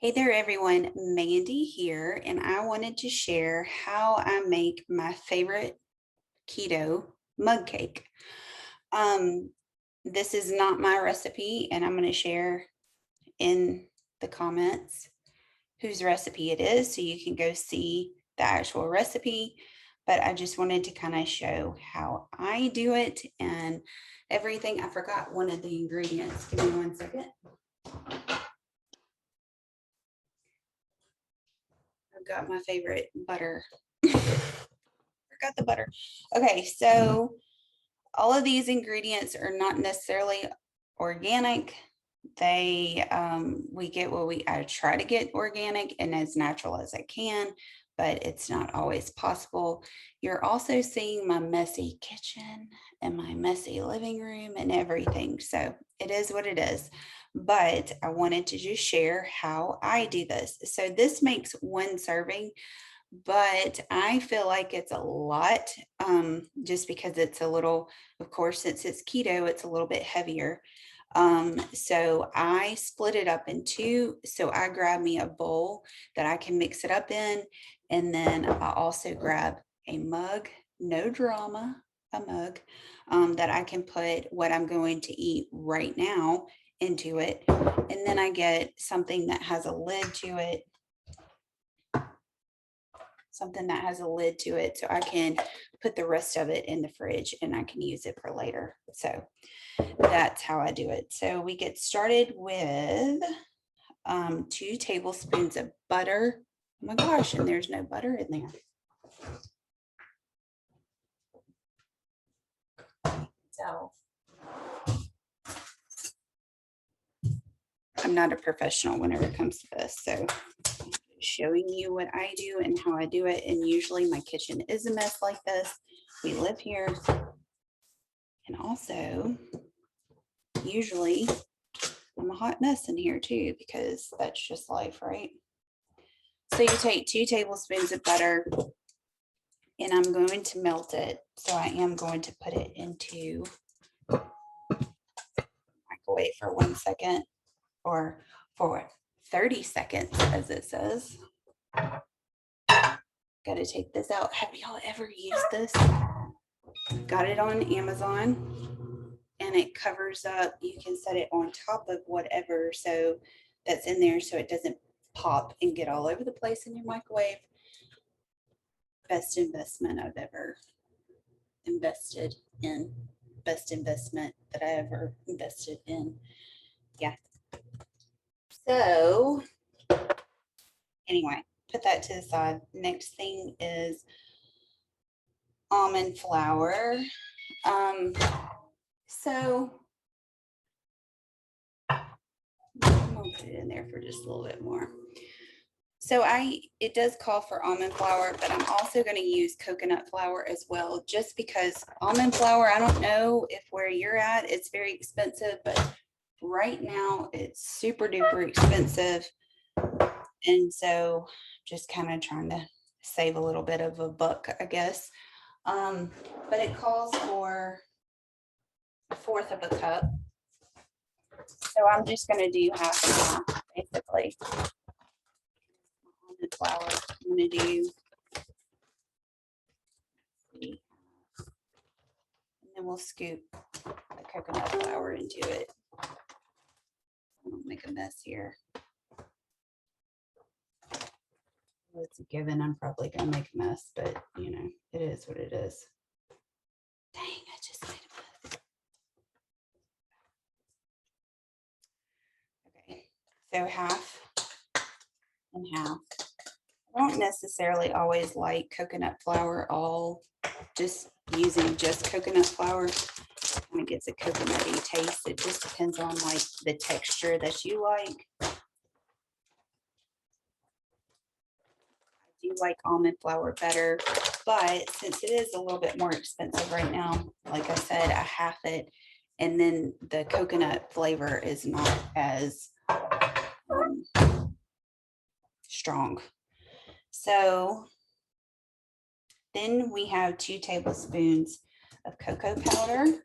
Hey there, everyone. Mandy here, and I wanted to share how I make my favorite keto mug cake. Um, this is not my recipe, and I'm going to share in the comments whose recipe it is so you can go see the actual recipe. But I just wanted to kind of show how I do it and everything. I forgot one of the ingredients. Give me 1 second. I've got my favorite butter. Forgot the butter. Okay, so all of these ingredients are not necessarily organic. They we get what I try to get organic and as natural as I can, but it's not always possible. You're also seeing my messy kitchen and my messy living room and everything. So it is what it is. But I wanted to just share how I do this. So this makes 1 serving, but I feel like it's a lot, just because it's a little, of course, since it's keto, it's a little bit heavier. So I split it up in 2. So I grab me a bowl that I can mix it up in, and then I also grab a mug, no drama, a mug, that I can put what I'm going to eat right now into it. And then I get something that has a lid to it, so I can put the rest of it in the fridge and I can use it for later. So that's how I do it. So we get started with 2 tablespoons of butter. Oh my gosh, and there's no butter in there. So I'm not a professional whenever it comes to this. So showing you what I do and how I do it. And usually my kitchen is a mess like this. We live here. And also, usually I'm a hot mess in here too, because that's just life, right? So you take 2 tablespoons of butter and I'm going to melt it. So I am going to put it into microwave for 1 second, or for 30 seconds, as it says. Got to take this out. Have y'all ever used this? Got it on Amazon, and it covers up. You can set it on top of whatever so that's in there, so it doesn't pop and get all over the place in your microwave. Best investment I've ever invested in. Best investment that I ever invested in. Yeah. So anyway, put that to the side. Next thing is almond flour. So I'm gonna put it in there for just a little bit more. So it does call for almond flour, but I'm also going to use coconut flour as well, just because almond flour, I don't know if where you're at, it's very expensive, but right now it's super duper expensive. And so just kind of trying to save a little bit of a buck, I guess. But it calls for 1/4 of a cup. So I'm just going to do half and half, basically. The flour, I'm going to do, and then we'll scoop the coconut flour into it. I don't make a mess here. Well, it's a given. I'm probably going to make a mess, but you know, it is what it is. Dang, I just made a mess. Okay, so half and half. I don't necessarily always like coconut flour all, just using just coconut flour kind of gets a coconutty taste. It just depends on like the texture that you like. I do like almond flour better, but since it is a little bit more expensive right now, like I said, I half it, and then the coconut flavor is not as strong. So then we have 2 tablespoons of cocoa powder.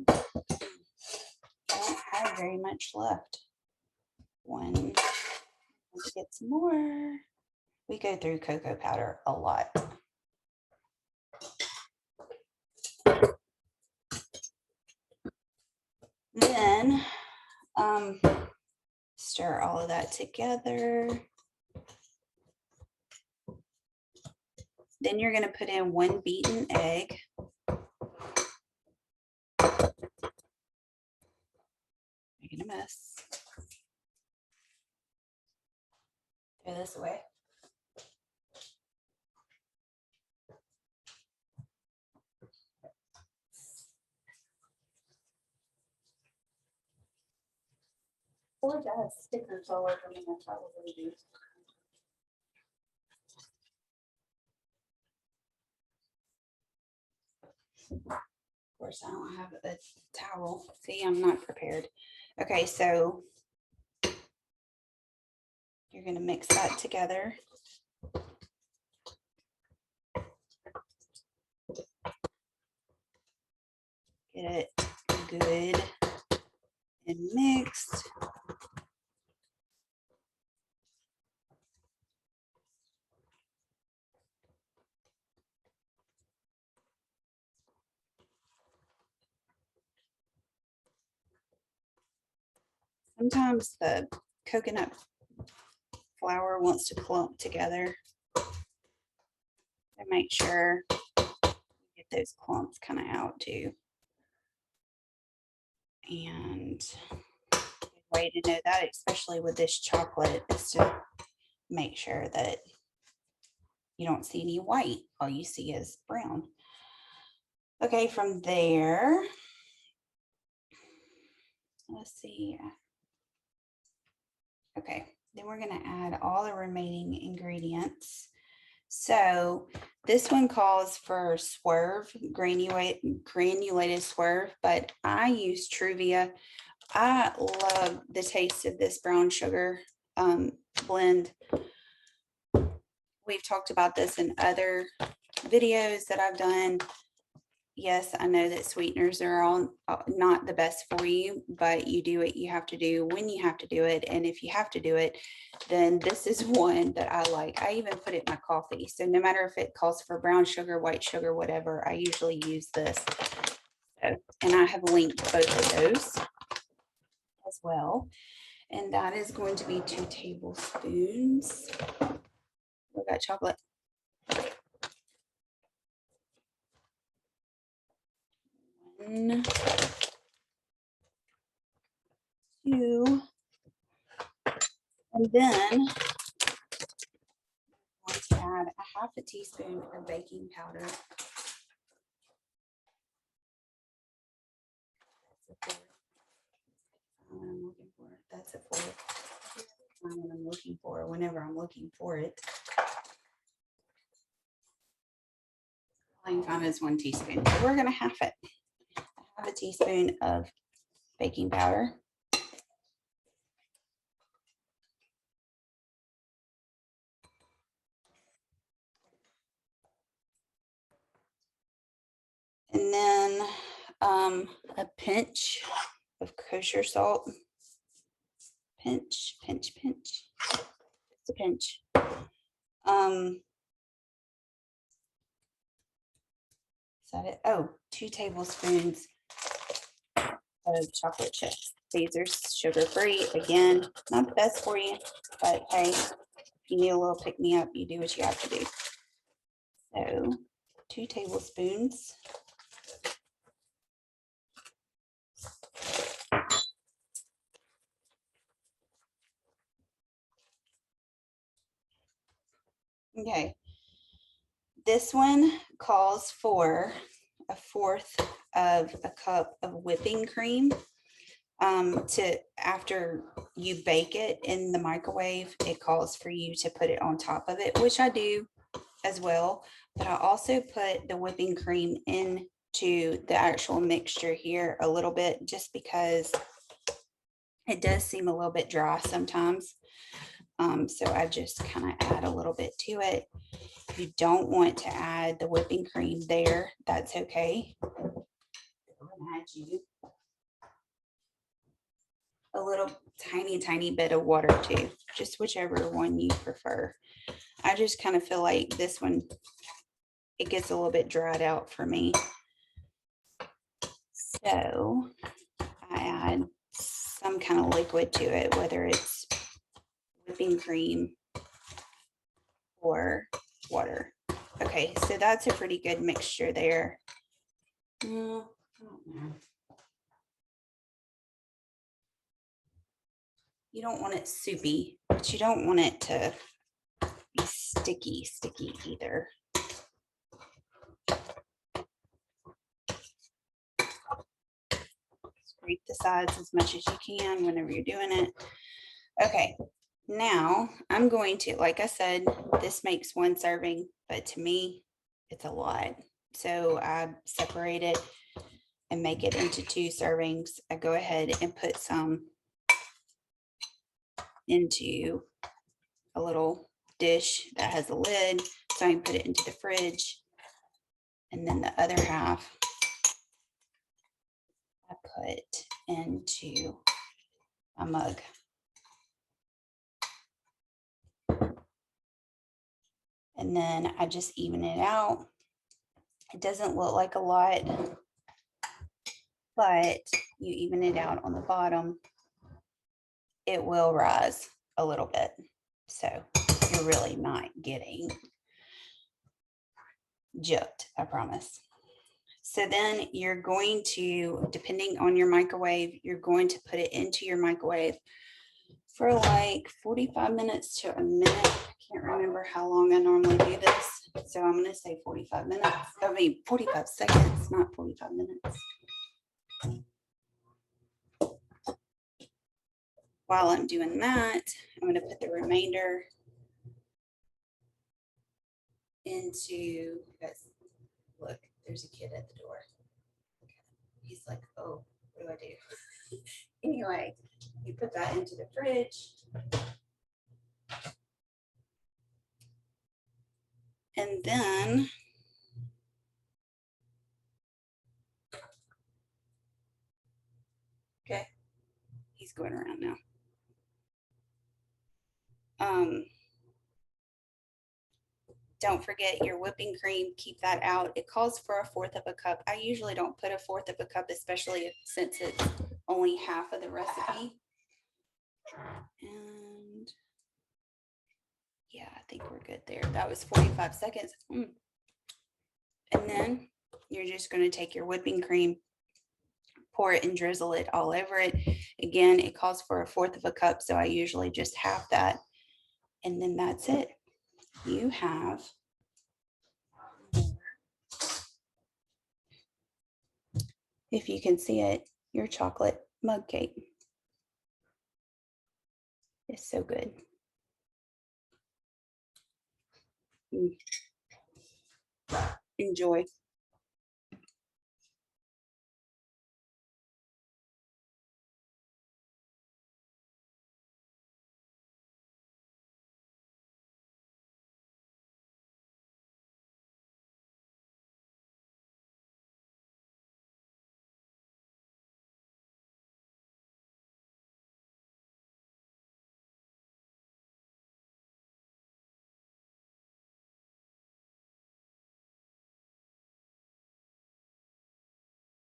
I don't have very much left. one. Let's get some more. We go through cocoa powder a lot. Then stir all of that together. Then you're going to put in 1 beaten egg. Making a mess. Go this way. Or to have stickers all over me, I probably do. Of course, I don't have a towel. See, I'm not prepared. Okay, so you're going to mix that together. Get it good and mixed. Sometimes the coconut flour wants to clump together. And make sure you get those clumps kind of out too. And a good way to know that, especially with this chocolate, is to make sure that you don't see any white. All you see is brown. Okay, from there, let's see. Okay, then we're going to add all the remaining ingredients. So this one calls for swerve, granulated swerve, but I use Truvia. I love the taste of this brown sugar blend. We've talked about this in other videos that I've done. Yes, I know that sweeteners are all not the best for you, but you do what you have to do when you have to do it. And if you have to do it, then this is one that I like. I even put it in my coffee. So no matter if it calls for brown sugar, white sugar, whatever, I usually use this. So, and I have linked both of those as well. And that is going to be 2 tablespoons. We got chocolate. 1, 2, and then I'm going to add a 1/2 teaspoon of baking powder. That's a 4. What I'm looking for whenever I'm looking for it. All I can find is 1 teaspoon. So we're going to half it. 1/2 teaspoon of baking powder. And then a pinch of kosher salt. Pinch, pinch, pinch. It's a pinch. Is that it? Oh, 2 tablespoons of chocolate chips. These are sugar-free. Again, not the best for you, but hey, if you need a little pick-me-up, you do what you have to do. So 2 tablespoons. Okay. This one calls for 1/4 of a cup of whipping cream. After you bake it in the microwave, it calls for you to put it on top of it, which I do as well. But I also put the whipping cream into the actual mixture here a little bit, just because it does seem a little bit dry sometimes. So I just kind of add a little bit to it. If you don't want to add the whipping cream there, that's okay. I'm going to add you a little tiny bit of water too, just whichever one you prefer. I just kind of feel like this one, it gets a little bit dried out for me. So I add some kind of liquid to it, whether it's whipping cream or water. Okay, so that's a pretty good mixture there. I don't know. You don't want it soupy, but you don't want it to be sticky either. Scrape the sides as much as you can whenever you're doing it. Okay, now I'm going to, like I said, this makes one serving, but to me, it's a lot. So I separate it and make it into 2 servings. I go ahead and put some into a little dish that has a lid, so I can put it into the fridge. And then the other half I put into a mug. And then I just even it out. It doesn't look like a lot, but you even it out on the bottom, it will rise a little bit. So you're really not getting gypped, I promise. So then you're going to, depending on your microwave, you're going to put it into your microwave for like 45 minutes to a minute. I can't remember how long I normally do this. So I'm going to say 45 minutes. 45 seconds, not 45 minutes. While I'm doing that, I'm going to put the remainder into, look, there's a kid at the door. He's like, oh, what do I do? Anyway, you put that into the fridge. And then okay, he's going around now. Don't forget your whipping cream, keep that out. It calls for 1/4 of a cup. I usually don't put 1/4 of a cup, especially since it's only half of the recipe. And yeah, I think we're good there. That was 45 seconds. And then you're just going to take your whipping cream, pour it and drizzle it all over it. Again, it calls for 1/4 of a cup, so I usually just half that. And then that's it. You have if you can see it, your chocolate mug cake. It's so good. Enjoy.